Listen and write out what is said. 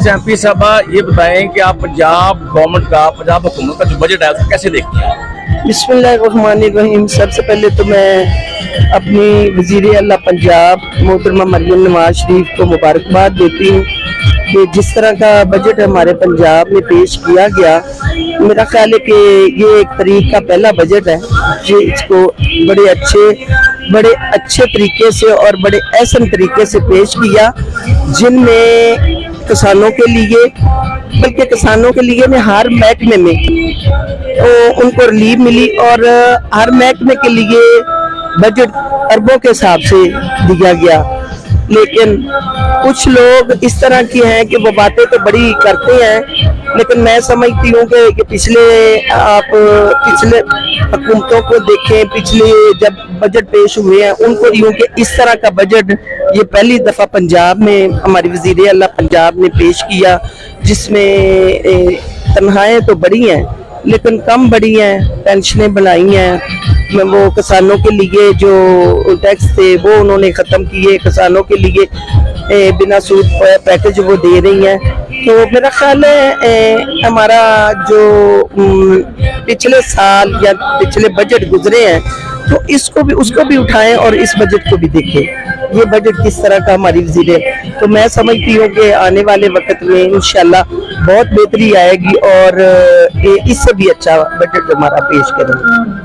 अच्छा एमपी साहब, ये बताएं कि आप पंजाब गवर्नमेंट का, पंजाब हुकूमत का जो बजट है उसको कैसे देखते हैं? बिस्मिल्लाहिर्रहमानिर्रहीम। सबसे पहले तो मैं अपनी वज़ीर आला पंजाब मोहतरमा मरियम नवाज शरीफ को मुबारकबाद देती हूँ कि जिस तरह का बजट हमारे पंजाब में पेश किया गया, मेरा ख्याल है कि ये एक तरीक का पहला बजट है जो इसको बड़े अच्छे तरीके से और बड़े एहसन तरीके से पेश किया, जिनमें किसानों के लिए, बल्कि किसानों के लिए हर महकमे में तो उनको रिलीफ मिली और हर महकमे के लिए बजट अरबों के हिसाब से दिया गया। लेकिन कुछ लोग इस तरह की हैं कि वो बातें तो बड़ी करते हैं, लेकिन मैं समझती हूँ कि पिछले हुकूमतों को देखें, पिछले जब बजट पेश हुए हैं उनको यूँ कि इस तरह का बजट ये पहली दफ़ा पंजाब में हमारी वज़ीर आला पंजाब ने पेश किया, जिसमें तनख्वाहें तो बढ़ी हैं लेकिन कम बढ़ी हैं, पेंशनें बढ़ाई हैं, वो किसानों के लिए जो टैक्स थे वो उन्होंने ख़त्म किए, किसानों के लिए बिना सूद पैकेज वो दे रही हैं। तो मेरा ख्याल है हमारा जो पिछले साल या पिछले बजट गुजरे हैं तो उसको भी उठाएं और इस बजट को भी देखें, ये बजट किस तरह का हमारी वज़ीर है। तो मैं समझती हूँ कि आने वाले वक्त में इंशाल्लाह बहुत बेहतरी आएगी और इससे भी अच्छा बजट हमारा पेश करेंगे।